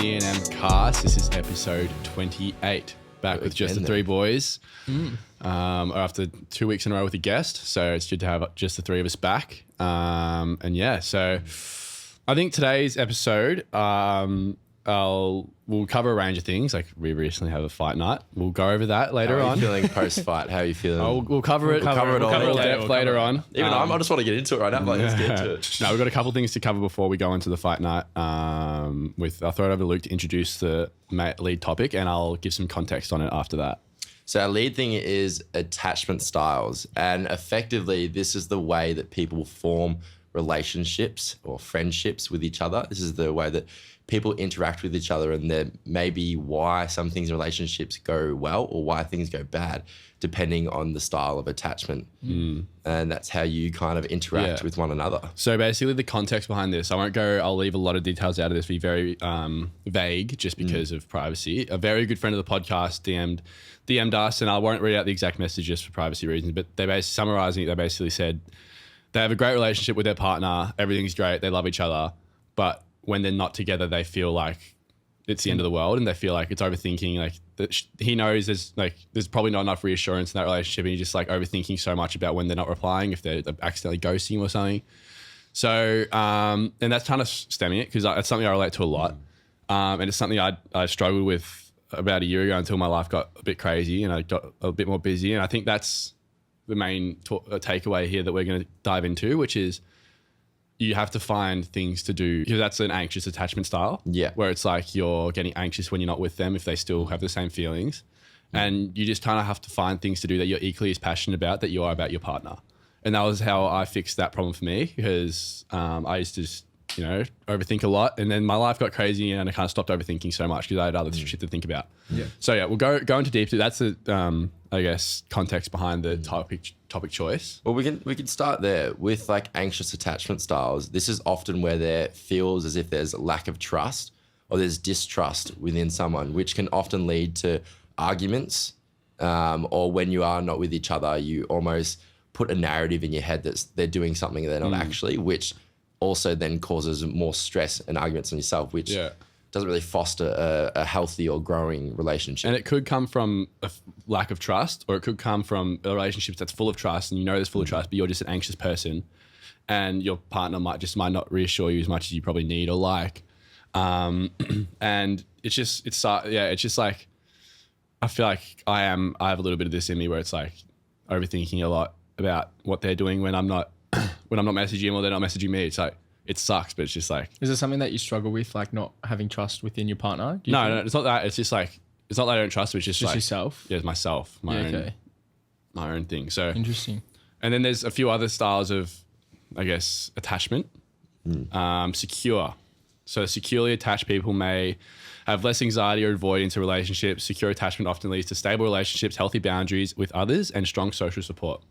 DNM cast. This is episode 28. Back with just the three boys. After 2 weeks in a row with a guest. So it's good to have just the three of us back. So I think today's episode, we'll cover a range of things. Like we recently have a fight night. We'll go over that later on. How are you feeling post-fight? How are you feeling? We'll cover it. We'll cover it all in depth later on. Even I just want to get into it right now. Let's get into it. No, we've got a couple things to cover before we go into the fight night. I'll throw it over to Luke to introduce the lead topic, and I'll give some context on it after that. So our lead thing is attachment styles, and effectively this is the way that people form relationships or friendships with each other. This is the way that people interact with each other, and there may be why some things in relationships go well or why things go bad, depending on the style of attachment. And that's how you kind of interact with one another. So basically the context behind this, I'll leave a lot of details out of this, be very vague just because of privacy. A very good friend of the podcast DM'd us, and I won't read out the exact message just for privacy reasons, but summarizing it, they basically said they have a great relationship with their partner, everything's great, they love each other, but when they're not together, they feel like it's the end of the world, and they feel like it's overthinking. Like he knows there's probably not enough reassurance in that relationship, and he's just like overthinking so much about when they're not replying, if they're accidentally ghosting or something. So, and that's kind of stemming it because it's something I relate to a lot, and it's something I struggled with about a year ago until my life got a bit crazy and I got a bit more busy. And I think that's the main takeaway here that we're going to dive into, which is you have to find things to do, because that's an anxious attachment style. Yeah. Where it's like you're getting anxious when you're not with them if they still have the same feelings. And you just kind of have to find things to do that you're equally as passionate about that you are about your partner. And that was how I fixed that problem for me, because I used to just, overthink a lot. And then my life got crazy and I kind of stopped overthinking so much because I had other shit to think about. Yeah. So yeah, we'll go into deep. That's the, context behind the topic choice. Well, we can start there with like anxious attachment styles. This is often where there feels as if there's a lack of trust or there's distrust within someone, which can often lead to arguments, or when you are not with each other, you almost put a narrative in your head that they're doing something they're not actually, which also then causes more stress and arguments on yourself, which doesn't really foster a healthy or growing relationship. And it could come from a lack of trust, or it could come from a relationship that's full of trust, and there's full of trust, but you're just an anxious person, and your partner might not reassure you as much as you probably need or like. And it's just like, I feel like I have a little bit of this in me where it's like overthinking a lot about what they're doing when I'm not messaging them or they're not messaging me. It's like, it sucks, but it's just like... Is it something that you struggle with, like not having trust within your partner? No, it's not that. It's just like, it's not that I don't trust them. It's just like... yourself? Yeah, it's myself. My own thing. So interesting. And then there's a few other styles of, I guess, attachment. Secure. So securely attached people may have less anxiety or avoidance in relationships. Secure attachment often leads to stable relationships, healthy boundaries with others, and strong social support.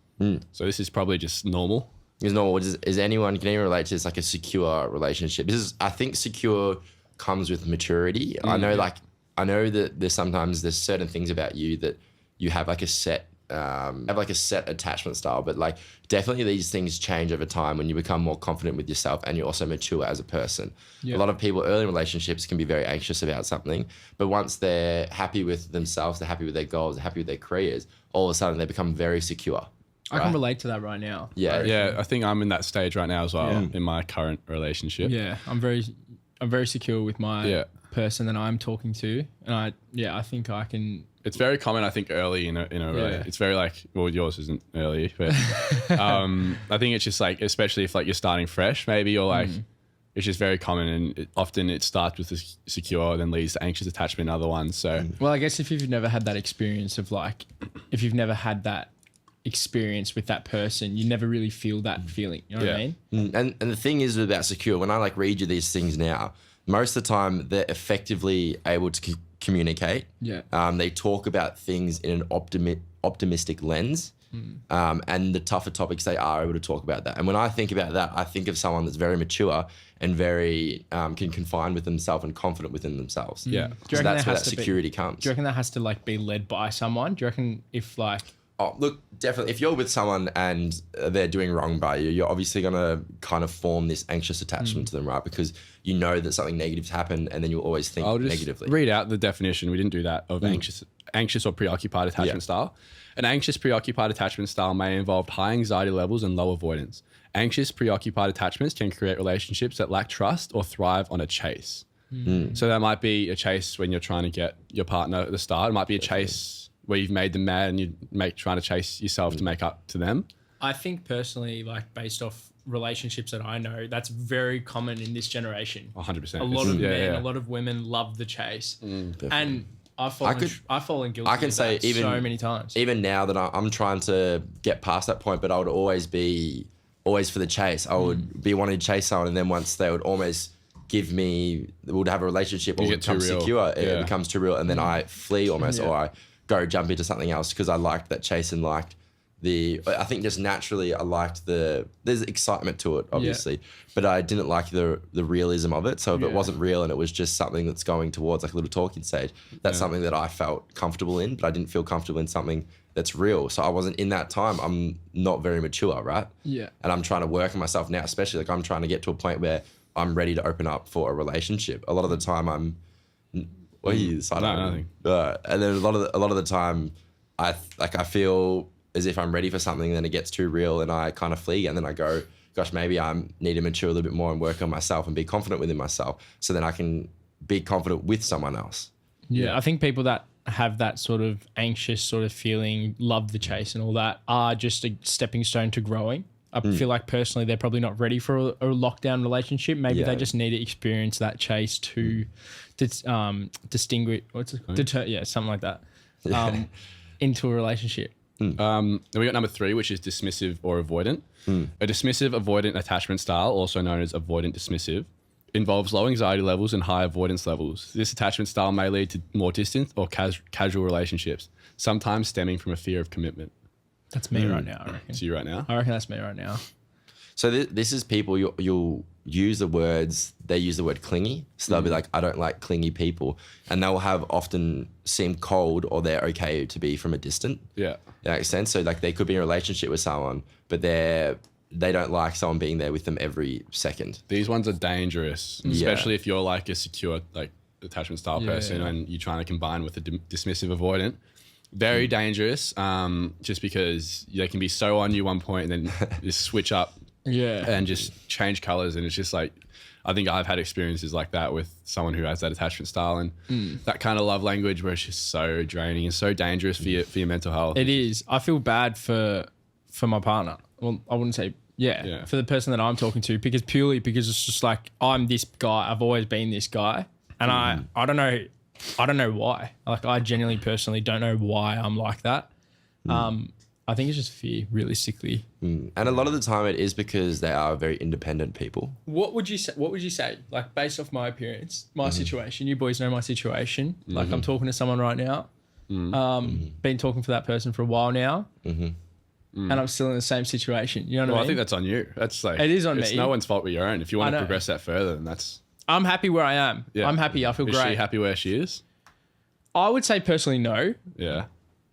So this is probably just normal. Is normal. Can anyone relate to this, like a secure relationship? I think secure comes with maturity. I know that there's certain things about you that you have like a set attachment style, but like definitely these things change over time when you become more confident with yourself and you also mature as a person. A lot of people early in relationships can be very anxious about something, but once they're happy with themselves, they're happy with their goals, they're happy with their careers, all of a sudden they become very secure. I can relate to that right now. Yeah. I think I'm in that stage right now as well in my current relationship. Yeah, I'm very secure with my person that I'm talking to, and I think I can. It's very common, I think, early in a it's very like, well, yours isn't early, but I think it's just like, especially if like you're starting fresh, maybe, or like it's just very common, and often it starts with the secure, then leads to anxious attachment and other ones. So, well, I guess if you've never had that experience of like, if you've never had that experience with that person, you never really feel that feeling. You know what I mean? And the thing is about secure, when I like read you these things now, most of the time they're effectively able to communicate. They talk about things in an optimistic lens. And the tougher topics, they are able to talk about that. And when I think about that, I think of someone that's very mature and very can confine with themselves and confident within themselves. Yeah. So that's where that security comes. Do you reckon that has to like be led by someone? Do you reckon if like... Oh, look, definitely. If you're with someone and they're doing wrong by you, you're obviously going to kind of form this anxious attachment to them, right? Because you know that something negative's happened and then you'll always think I'll just negatively. read out the definition. We didn't do that of anxious or preoccupied attachment style. An anxious preoccupied attachment style may involve high anxiety levels and low avoidance. Anxious preoccupied attachments can create relationships that lack trust or thrive on a chase. So that might be a chase when you're trying to get your partner at the start. It might be a chase where you've made them mad and you're trying to chase yourself to make up to them. I think personally, like based off relationships that I know, that's very common in this generation. 100%. A lot of men, a lot of women love the chase. And I've fallen guilty I can of say that even so many times. Even now that I'm trying to get past that point, but I would always be for the chase. I would be wanting to chase someone, and then once they would almost would have a relationship or become secure, it becomes too real, and then I flee almost, or I go jump into something else because I liked that chase and liked I think just naturally I liked there's excitement to it, obviously, but I didn't like the realism of it. So if it wasn't real and it was just something that's going towards like a little talking stage, that's something that I felt comfortable in, but I didn't feel comfortable in something that's real. So I wasn't in that time. I'm not very mature, right? Yeah. And I'm trying to work on myself now, especially like I'm trying to get to a point where I'm ready to open up for a relationship. A lot of the time what are you nothing. And then a lot of the time I feel as if I'm ready for something, then it gets too real and I kind of flee, and then I go, gosh, maybe I need to mature a little bit more and work on myself and be confident within myself, so then I can be confident with someone else. Yeah, I think people that have that sort of anxious sort of feeling, love the chase and all that, are just a stepping stone to growing. I feel like personally they're probably not ready for a lockdown relationship. Maybe they just need to experience that chase to distinguish, something like that, into a relationship. Then we got number 3, which is dismissive or avoidant. A dismissive avoidant attachment style, also known as avoidant dismissive, involves low anxiety levels and high avoidance levels. This attachment style may lead to more distant or casual relationships, sometimes stemming from a fear of commitment. That's me right now, I reckon. So you right now? I reckon that's me right now. So this is people you'll use the words. They use the word clingy, so they'll be like, I don't like clingy people, and they'll have often seem cold, or they're okay to be from a distant. Yeah. That makes sense. So like they could be in a relationship with someone, but they don't like someone being there with them every second. These ones are dangerous, especially if you're like a secure like attachment style person and you're trying to combine with a dismissive avoidant. Very dangerous, just because they can be so on you one point and then just switch up and just change colors. And it's just like, I think I've had experiences like that with someone who has that attachment style and that kind of love language where it's just so draining and so dangerous for your mental health. It is. I feel bad for my partner. Well, I wouldn't say, for the person that I'm talking to, because it's just like, I'm this guy. I've always been this guy. And I don't know why. Like, I genuinely, personally don't know why I'm like that. I think it's just fear, realistically. And a lot of the time it is because they are very independent people. What would you say? Like, based off my appearance, my situation, you boys know my situation. Like, I'm talking to someone right now. Been talking for that person for a while now. And I'm still in the same situation. You know what I mean? I think that's on you. That's like, it is on me. It's no one's fault but your own. If you want to progress that further, then that's... I'm happy where I am. Yeah. I'm happy. I feel great. Is she happy where she is? I would say personally no. Yeah.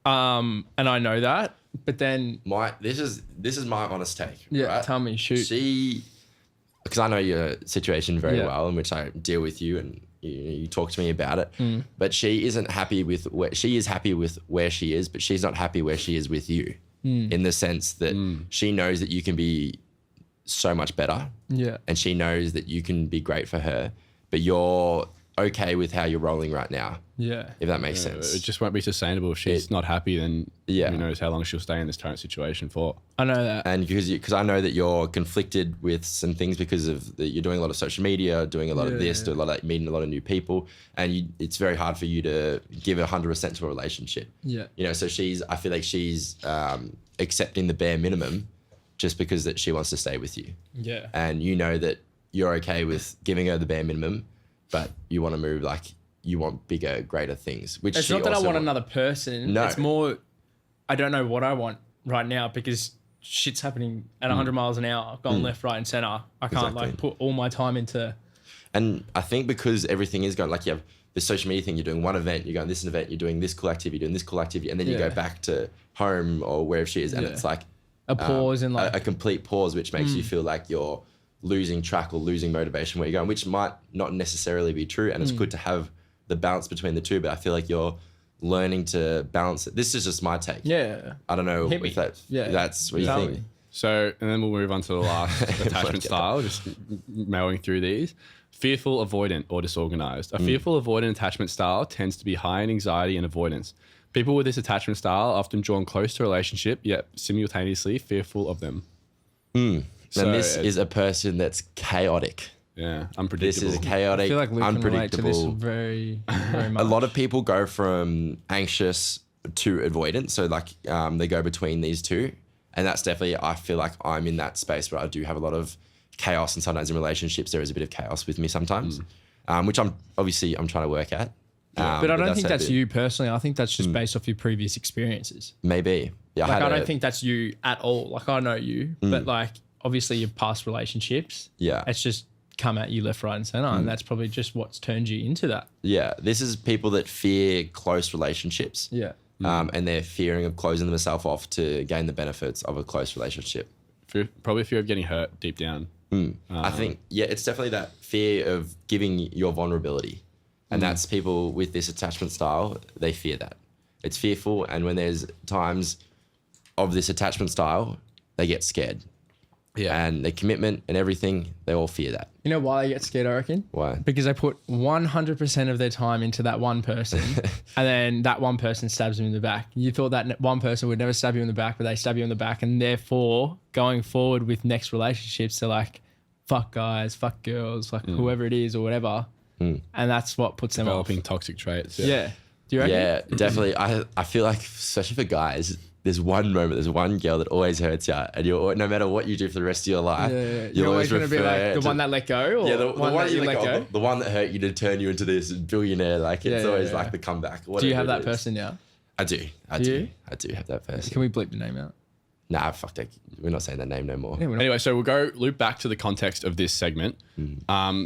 And I know that, but then this is my honest take. Yeah. Right? Tell me, shoot. Because I know your situation very well, in which I deal with you and you talk to me about it. But she isn't happy with she is happy with where she is, but she's not happy where she is with you. In the sense that she knows that you can be so much better. Yeah. And she knows that you can be great for her, but you're okay with how you're rolling right now. Yeah. If that makes sense. It just won't be sustainable. If she's not happy, then who knows how long she'll stay in this current situation for. I know that. And because I know that you're conflicted with some things because of you're doing a lot of social media, doing a lot of this, doing a lot of meeting a lot of new people, and it's very hard for you to give 100% to a relationship. Yeah. You know, so I feel like she's accepting the bare minimum just because that she wants to stay with you. Yeah. And you know that you're okay with giving her the bare minimum, but you want to move, like, you want bigger, greater things. Which it's not that I want another person. No. It's more, I don't know what I want right now because shit's happening at 100 miles an hour, going left, right, and center. I can't like put all my time into. And I think because everything is going, like, you have this social media thing, you're doing one event, you're going this event, you're doing this cool activity, you're doing this cool activity, and then you go back to home or wherever she is, and it's like a pause and like a complete pause, which makes you feel like you're losing track or losing motivation where you're going, which might not necessarily be true. And it's good to have the balance between the two, but I feel like you're learning to balance it. This is just my take. Yeah. I don't know if that's what you think. So, and then we'll move on to the last attachment style, just mailing through these. Fearful, avoidant, or disorganized. A fearful, avoidant attachment style tends to be high in anxiety and avoidance. People with this attachment style are often drawn close to a relationship, yet simultaneously fearful of them. So and this is a person that's chaotic. Yeah, unpredictable. This is chaotic, I feel like Luke can relate to this unpredictable. very, very much. A lot of people go from anxious to avoidant. So like they go between these two. And that's definitely, I feel like I'm in that space where I do have a lot of chaos, and sometimes in relationships there is a bit of chaos with me sometimes, which I'm trying to work at. But I don't think that's you personally. I think that's just based off your previous experiences. Maybe. Yeah. Like I don't think that's you at all. Like I know you, but like obviously your past relationships. Yeah. It's just come at you left, right, and center, and that's probably just what's turned you into that. Yeah. This is people that fear close relationships. Yeah. And they're fearing of closing themselves off to gain the benefits of a close relationship. Probably fear of getting hurt deep down. I think, it's definitely that fear of giving your vulnerability. And that's people with this attachment style, they fear that. It's fearful. And when there's times of this attachment style, they get scared. Yeah. And the commitment and everything, they all fear that. You know why they get scared, I reckon? Why? Because they put 100% of their time into that one person and then that one person stabs them in the back. You thought that one person would never stab you in the back, but they stab you in the back. And therefore, going forward with next relationships, they're like, fuck guys, fuck girls, like whoever it is or whatever. And that's what puts them off. Developing toxic traits. Yeah. Do you reckon? Yeah, definitely. I feel like, especially for guys, there's one moment, there's one girl that always hurts you, and no matter what you do for the rest of your life, you're always going to be like the one that let go, or the one that you let go. The one that hurt you to turn you into this billionaire. Like it's always like the comeback. Do you have that person now? I do. I do have that person. Can we bleep the name out? Nah, fuck that. We're not saying that name no more. Anyway, so we'll loop back to the context of this segment.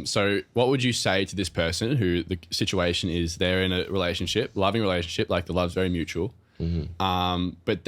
So what would you say to this person who the situation is they're in a relationship, loving relationship, like the love's very mutual, but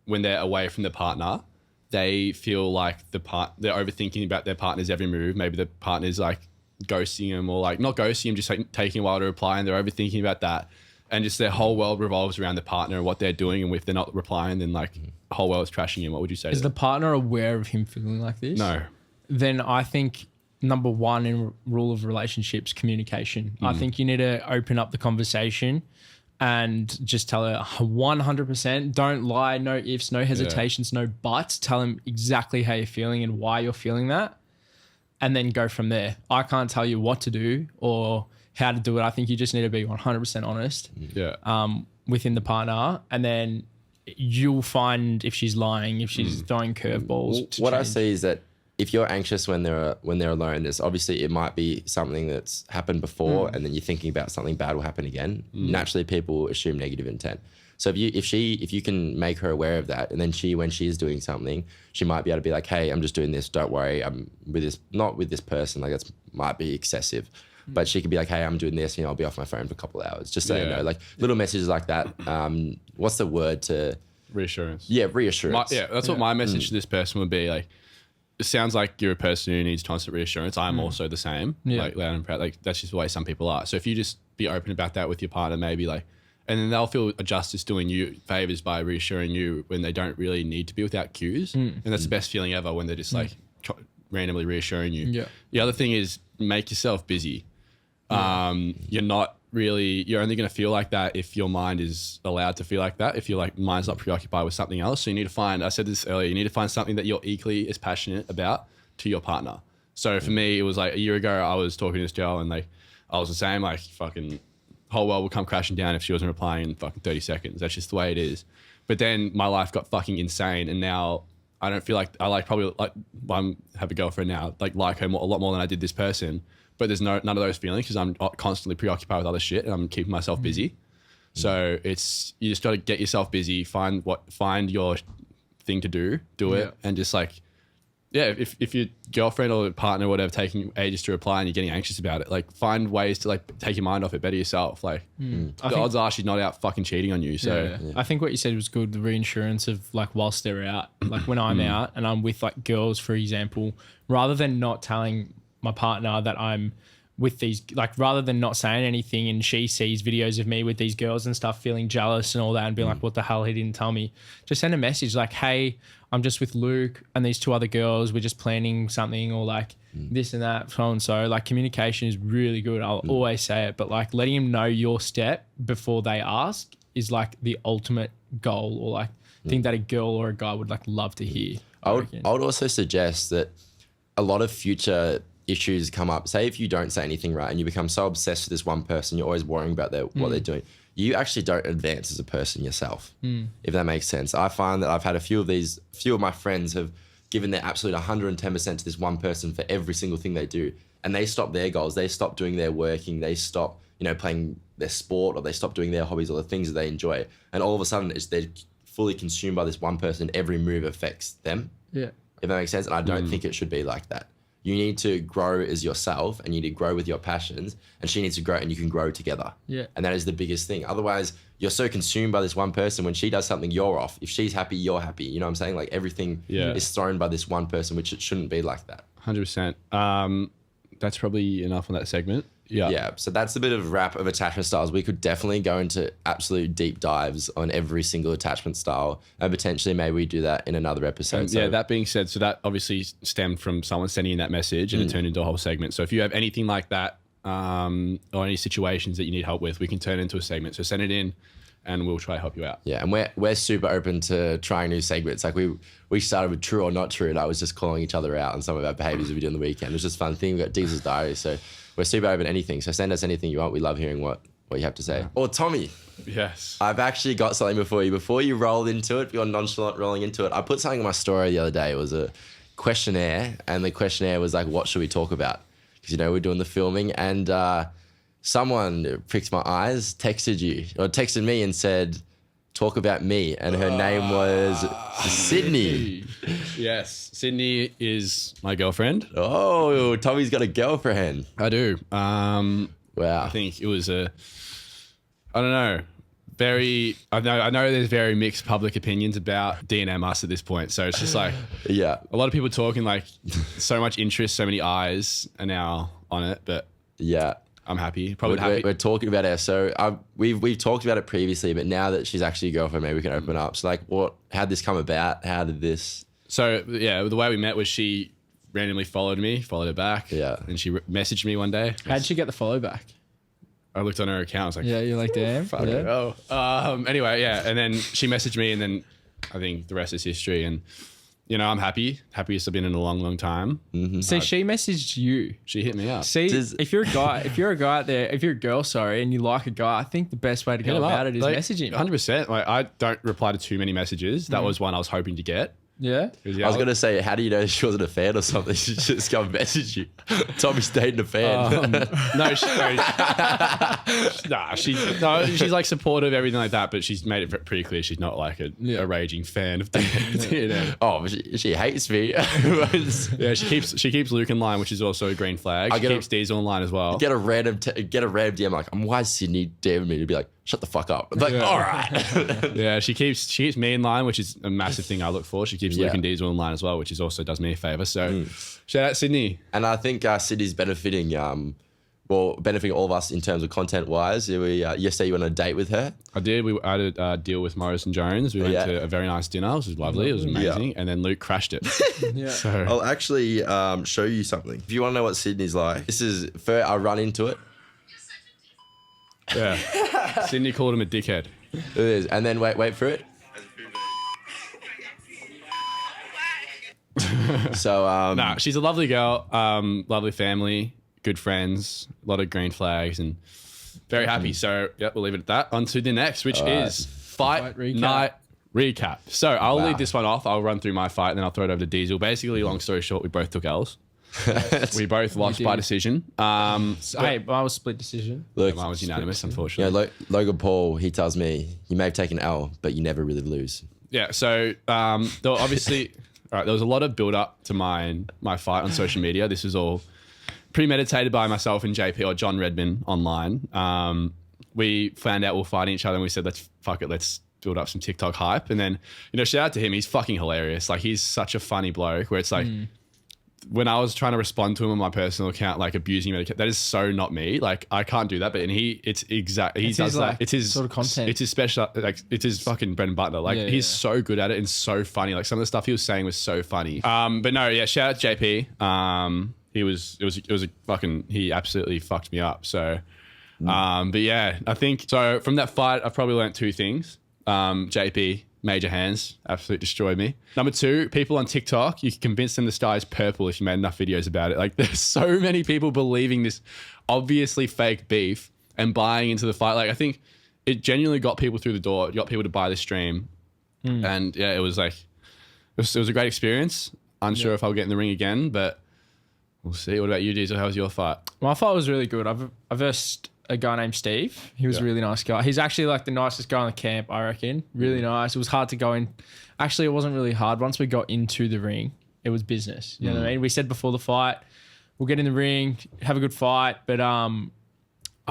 when they're away from their partner, they feel like they're overthinking about their partner's every move. Maybe the partner's like ghosting them, or like not ghosting them, just like taking a while to reply, and they're overthinking about that. And just their whole world revolves around the partner and what they're doing. And if they're not replying, then like the whole world's trashing him. What would you say? Is the partner aware of him feeling like this? No. Then I think number one in rule of relationships, communication. I think you need to open up the conversation and just tell her 100%. Don't lie. No ifs, no hesitations, no buts. Tell him exactly how you're feeling and why you're feeling that. And then go from there. I can't tell you what to do or how to do it. I think you just need to be 100% honest within the partner, and then you'll find if she's lying, if she's throwing curveballs. What I see is that if you're anxious when they're alone, there's obviously it might be something that's happened before, and then you're thinking about something bad will happen again. Naturally, people assume negative intent. So if you can make her aware of that, and then when she's doing something, she might be able to be like, hey, I'm just doing this. Don't worry, I'm with this, not with this person. Like that might be excessive. But she could be like, hey, I'm doing this, I'll be off my phone for a couple of hours. Just so you know, like little messages like that. What's the word to... Reassurance. Yeah, reassurance. That's what my message to this person would be. Like, it sounds like you're a person who needs constant reassurance. I'm also the same. Like loud and proud. Like that's just the way some people are. So if you just be open about that with your partner, maybe like, and then they'll feel a justice doing you favors by reassuring you when they don't really need to be without cues. And that's the best feeling ever when they're just like randomly reassuring you. Yeah. The other thing is make yourself busy. You're only going to feel like that if your mind is allowed to feel like that, if your like mind's not preoccupied with something else. So you need to find, I said this earlier, you need to find something that you're equally as passionate about to your partner. So for me, it was like a year ago, I was talking to this girl and like, I was the same, like fucking whole world would come crashing down if she wasn't replying in fucking 30 seconds. That's just the way it is. But then my life got fucking insane. And now I don't feel like I have a girlfriend now, like her a lot more than I did this person. But there's none of those feelings because I'm constantly preoccupied with other shit and I'm keeping myself busy. So you just got to get yourself busy, find your thing to do it, and just like if your girlfriend or partner or whatever taking ages to reply and you're getting anxious about it, like find ways to like take your mind off it, better yourself. Like the odds are she's not out fucking cheating on you. So I think what you said was good. The reinsurance of like whilst they're out, like when I'm out and I'm with like girls, for example, rather than not telling my partner that I'm with these, like rather than not saying anything and she sees videos of me with these girls and stuff, feeling jealous and all that and being like, what the hell, he didn't tell me, just send a message like, hey, I'm just with Luke and these 2 other girls, we're just planning something, or like this and that, so and so. Like communication is really good. I'll always say it, but like letting him know your step before they ask is like the ultimate goal, or like thing that a girl or a guy would like love to hear. I would also suggest that a lot of future issues come up. Say if you don't say anything right and you become so obsessed with this one person, you're always worrying about what they're doing. You actually don't advance as a person yourself, if that makes sense. I find that I've had a few of my friends have given their absolute 110% to this one person for every single thing they do. And they stop their goals. They stop doing their working. They stop, playing their sport, or they stop doing their hobbies or the things that they enjoy. And all of a sudden they're fully consumed by this one person. Every move affects them. Yeah. If that makes sense. And I don't think it should be like that. You need to grow as yourself, and you need to grow with your passions, and she needs to grow, and you can grow together. Yeah. And that is the biggest thing. Otherwise, you're so consumed by this one person. When she does something, you're off. If she's happy, you're happy. You know what I'm saying? Like everything is thrown by this one person, which it shouldn't be like that. 100%. That's probably enough on that segment. Yeah. Yeah. So that's a bit of wrap of attachment styles. We could definitely go into absolute deep dives on every single attachment style, and potentially maybe we do that in another episode. Yeah, that being said, so that obviously stemmed from someone sending in that message and it turned into a whole segment. So if you have anything like that, or any situations that you need help with, we can turn it into a segment. So send it in and we'll try to help you out. Yeah, and we're super open to trying new segments. Like we started with true or not true, and I was just calling each other out on some of our behaviors we do on the weekend. It was just a fun thing. We got Diesel's diary, so we're super open to anything. So send us anything you want. We love hearing what you have to say. Yeah. Or Tommy. Yes. I've actually got something before you. Before you rolled into it, you're nonchalant rolling into it. I put something in my story the other day. It was a questionnaire, and the questionnaire was like, what should we talk about? Because, we're doing the filming, and someone pricked my eyes, texted me and said, talk about me. And her name was Sydney. Yes. Sydney is my girlfriend. Oh, Tommy's got a girlfriend. I do. Wow. I think it was I don't know. I know there's very mixed public opinions about DNM us at this point. So it's just like, yeah, a lot of people talking, like so much interest, so many eyes are now on it, but yeah, I'm happy. We're talking about her. So we've talked about it previously, but now that she's actually a girlfriend, maybe we can open up. So like, how'd this come about? How did this? So yeah, the way we met was she randomly followed her back. Yeah. And she messaged me one day. How'd she get the follow back? I looked on her account. I was like, yeah, you're like, damn. Fuck it. Oh. Anyway, yeah. And then she messaged me, and then I think the rest is history. And, I'm happy. Happiest I've been in a long, long time. Mm-hmm. See, she messaged you. She hit me up. See, if you're a guy out there, if you're a girl, and you like a guy, I think the best way to go about it is message him. 100%. Like, I don't reply to too many messages. That was one I was hoping to get. Yeah. I was going to say, how do you know she wasn't a fan or something? She just come message you. Tommy's dating a fan. She's like supportive, everything like that, but she's made it pretty clear she's not like a raging fan of DNM. Oh, she hates me. Yeah, she keeps Luke in line, which is also a green flag. She keeps Diezel in line as well. Get a random DM like, why is Sydney DMing me? To be like, shut the fuck up. I'm like, all right. Yeah, she keeps me in line, which is a massive thing I look for. She keeps Luke and Diezel in line as well, which is also does me a favor. So shout out Sydney. And I think Sydney's benefiting benefiting all of us in terms of content wise. Yesterday you went on a date with her. I did. I had a deal with Morris and Jones. We went to a very nice dinner. It was lovely. It was amazing. Yeah. And then Luke crashed it. Yeah. So I'll actually show you something. If you want to know what Sydney's like, I'll run into it. Yeah. Sydney called him a dickhead. It is. And then wait for it. So she's a lovely girl, lovely family, good friends, a lot of green flags, and very happy. So we'll leave it at that. On to the next, which is fight night recap. So I'll lead this one off. I'll run through my fight and then I'll throw it over to Diezel. Basically, long story short, we both took L's. We both lost by decision. Hey, mine was split decision. Look, mine was unanimous, unfortunately. Yeah, Logan Paul, he tells me, you may have taken L, but you never really lose. Yeah, so obviously... all right, there was a lot of build up to my fight on social media. This was all premeditated by myself and JP or John Redman online. We found out we were fighting each other and we said, let's build up some TikTok hype. And then, shout out to him. He's fucking hilarious. Like, he's such a funny bloke where it's like, when I was trying to respond to him on my personal account, like abusing him, that is so not me. Like, I can't do that. But he does that. Like, it's his sort of content. It's his special, like it's his fucking bread and butter. Like, he's so good at it and so funny. Like, some of the stuff he was saying was so funny. But no, yeah, shout out to JP. He absolutely fucked me up. So, but yeah, I think so. From that fight, I've probably learned two things. JP, major hands, absolutely destroyed me. Number two, people on TikTok, you can convince them the sky is purple if you made enough videos about it. Like, there's so many people believing this obviously fake beef and buying into the fight. Like, I think it genuinely got people through the door. It got people to buy the stream. And yeah, it was like, it was a great experience. Unsure if I'll get in the ring again, but we'll see. What about you, Diezel? How was your fight? My fight was really good. I versed a guy named Steve. He was a really nice guy. He's actually like the nicest guy in the camp, I reckon. Really nice. It was hard to go in. Actually, it wasn't really hard. Once we got into the ring, it was business. You know what I mean? We said before the fight, we'll get in the ring, have a good fight. But I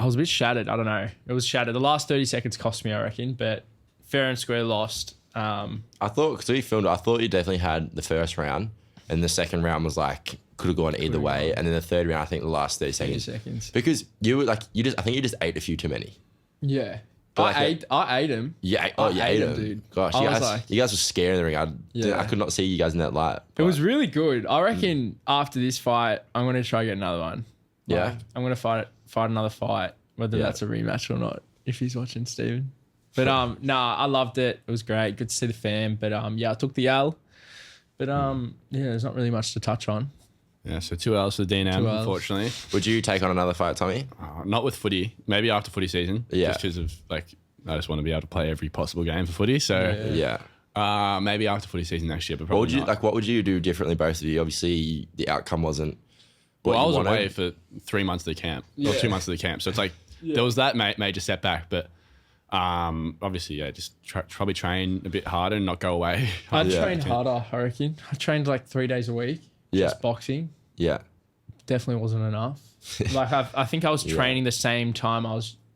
was a bit shattered. I don't know. It was shattered. The last 30 seconds cost me, I reckon. But fair and square lost. I thought, because we filmed it, I thought you definitely had the first round. And the second round was like, could have gone either way. And then the third round, I think the last 30 seconds. Because you were like, I think you just ate a few too many. Yeah. But I ate them. Yeah. Oh, you ate them, dude. Gosh, you guys were scary in the ring. I could not see you guys in that light. It was really good. I reckon after this fight, I'm going to try to get another one. Yeah. Like, I'm going to fight another fight, whether that's a rematch or not, if he's watching, Steven. But I loved it. It was great. Good to see the fam. But I took the L. But there's not really much to touch on. Yeah, so 2 L's for the DNM, unfortunately. Would you take on another fight, Tommy? Not with footy. Maybe after footy season. Yeah. Just because of, like, I just want to be able to play every possible game for footy. So, maybe after footy season next year, but probably not. What would you do differently, both of you? Obviously, the outcome wasn't what I was wanted. away for 3 months of the camp, or 2 months of the camp. So, it's like, there was that major setback, but obviously, just probably train a bit harder and not go away. I trained harder, I reckon. I trained like 3 days a week. Just boxing. Yeah. Definitely wasn't enough. Like, I think I was training the same time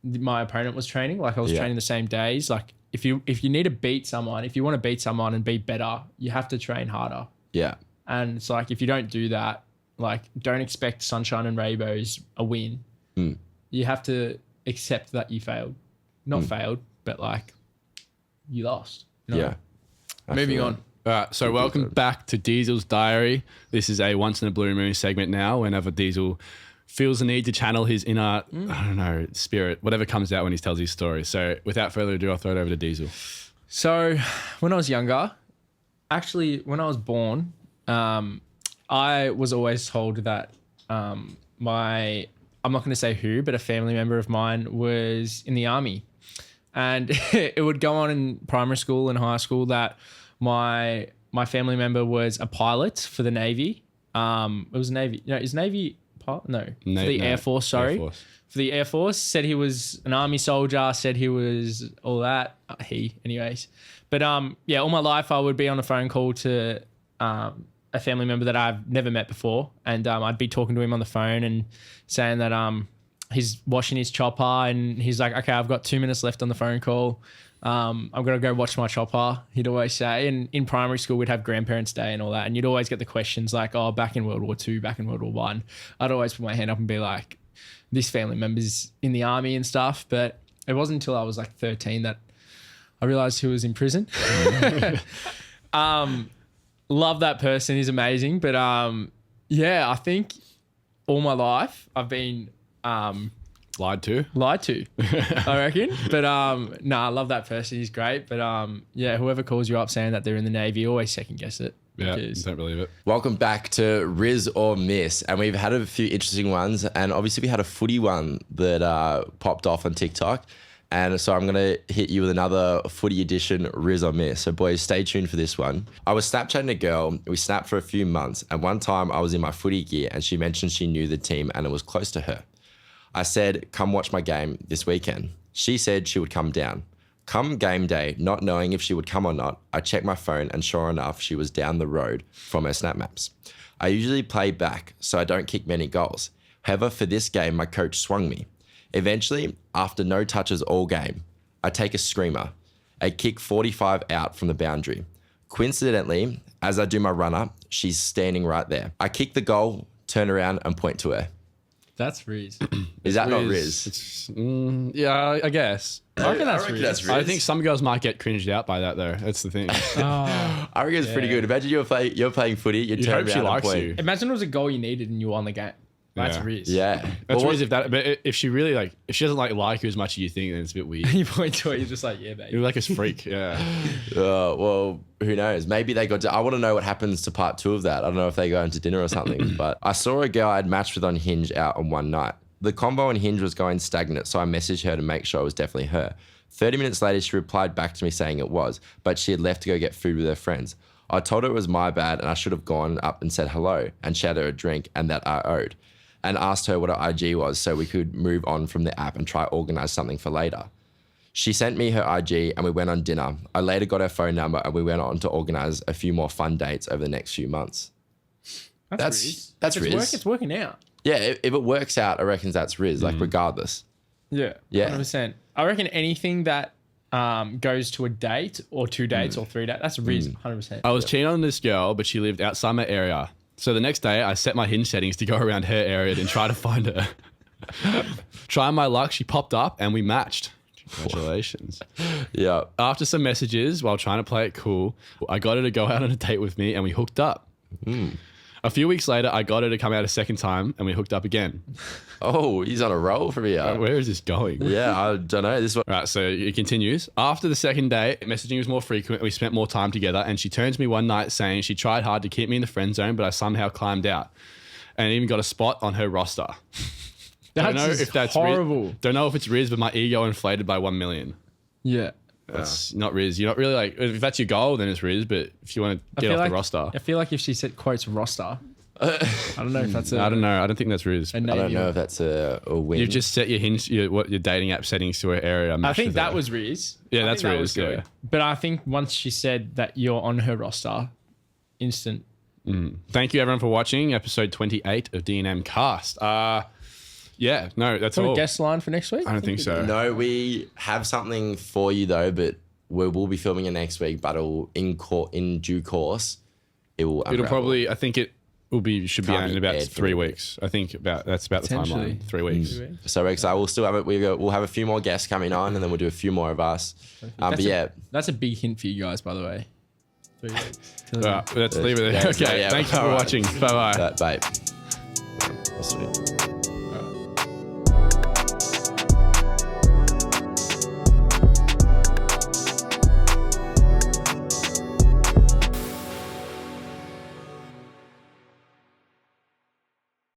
my opponent was training. Like, I was training the same days. Like, if you need to beat someone, if you want to beat someone and be better, you have to train harder. Yeah. And it's like, if you don't do that, like, don't expect sunshine and rainbows a win. You have to accept that you failed. Not failed, but like, you lost. Yeah. Moving on. All right, so welcome back to Diezel's Diary. This is a once in a blue moon segment now. Whenever Diezel feels the need to channel his inner, I don't know, spirit, whatever comes out when he tells his story. So without further ado, I'll throw it over to Diezel. So when I was younger, actually when I was born, I was always told that I'm not going to say who, but a family member of mine was in the army. And it would go on in primary school and high school that my family member was a pilot for the Navy. It was Navy. No, is Navy pilot? No, for the Air Force. Sorry, Air Force. For the Air Force. Said he was an army soldier. Said he was all that. Anyways. But all my life I would be on a phone call to a family member that I've never met before, and I'd be talking to him on the phone and saying that he's washing his chopper, and he's like, okay, I've got 2 minutes left on the phone call. I'm going to go watch my chopper, he'd always say. And in primary school, we'd have grandparents' day and all that. And you'd always get the questions like, oh, back in World War II, back in World War I. I'd always put my hand up and be like, this family member's in the army and stuff. But it wasn't until I was like 13 that I realized he was in prison. Love that person. He's amazing. But I think all my life I've been lied to, I reckon. But I love that person. He's great. But whoever calls you up saying that they're in the Navy, always second guess it. Yeah, don't believe it. Welcome back to Riz or Miss. And we've had a few interesting ones. And obviously we had a footy one that popped off on TikTok. And so I'm going to hit you with another footy edition Riz or Miss. So boys, stay tuned for this one. I was Snapchatting a girl. We snapped for a few months. And one time I was in my footy gear and she mentioned she knew the team and it was close to her. I said, come watch my game this weekend. She said she would come down. Come game day, not knowing if she would come or not, I checked my phone and sure enough, she was down the road from her snap maps. I usually play back, so I don't kick many goals. However, for this game, my coach swung me. Eventually, after no touches all game, I take a screamer, a kick 45 out from the boundary. Coincidentally, as I do my runner, she's standing right there. I kick the goal, turn around and point to her. That's Riz. Is that not Riz? It's, yeah, I guess. I reckon that's Riz. Riz. I think some girls might get cringed out by that though. That's the thing. Oh, I reckon it's pretty good. Imagine you're playing footy, you turn hope she around and likes point. you. imagine it was a goal you needed and you won the game. That's Yeah. Riz. Yeah. That's Well, Riz but if she really if she doesn't like you as much as you think, then it's a bit weird. You point to it, you're just like, yeah, baby. You're like a freak, yeah. well, who knows? Maybe they got to, I want to know what happens to part 2 of that. I don't know if they go into dinner or something, but I saw a girl I'd matched with on Hinge out on one night. The combo on Hinge was going stagnant, so I messaged her to make sure it was definitely her. 30 minutes later, she replied back to me saying it was, but she had left to go get food with her friends. I told her it was my bad and I should have gone up and said hello and shared her a drink and that I owed, and asked her what her IG was so we could move on from the app and try organize something for later. She sent me her IG and we went on dinner. I later got her phone number and we went on to organize a few more fun dates over the next few months. That's Riz. That's If it's Riz. it's working out. Yeah, if it works out, I reckon that's Riz, like regardless. Yeah. Yeah. 100%. I reckon anything that goes to a date or 2 dates or 3 dates, that's Riz, 100%. I was cheating on this girl, but she lived outside my area. So the next day, I set my Hinge settings to go around her area and try to find her. Trying my luck, she popped up and we matched. Congratulations. Yeah. After some messages while trying to play it cool, I got her to go out on a date with me and we hooked up. A few weeks later, I got her to come out a second time and we hooked up again. Oh, he's on a roll from here. Where is this going? Yeah, I don't know. This is what. Right, so it continues. After the second day, messaging was more frequent. We spent more time together, and she turned to me one night saying she tried hard to keep me in the friend zone, but I somehow climbed out and even got a spot on her roster. That's Don't know just if that's horrible. Don't know if it's Riz, but my ego inflated by 1 million. Yeah. That's not Riz. You're not really like, if that's your goal, then it's Riz, but if you want to get off the roster. I feel like if she said quotes roster, I don't know if that's I don't know. I don't think that's Riz. a I name don't know you- if that's a win. You've just set your Hinge, your dating app settings to her area. I think that was Riz. Yeah, I that's think that Riz, was good. yeah. But I think once she said that you're on her roster, instant. Thank you everyone for watching episode 28 of DNM Cast. Yeah, no, that's Got all. a guest line for next week? I don't think so. No, we have something for you though, but we will be filming it next week. But it'll in due course, it will. It'll unravel. probably, I think it will be, should be Can't out in be about aired for 3 a week. weeks. I think that's about the Potentially. timeline. 3 weeks. So we're excited. We'll still have it. We'll have a few more guests coming on, and then we'll do a few more of us. But yeah, That's a big hint for you guys, by the way. 3 weeks. Let's leave it there. Yeah, Okay, yeah, thank you for alright. watching. Bye-bye. bye. Sweet.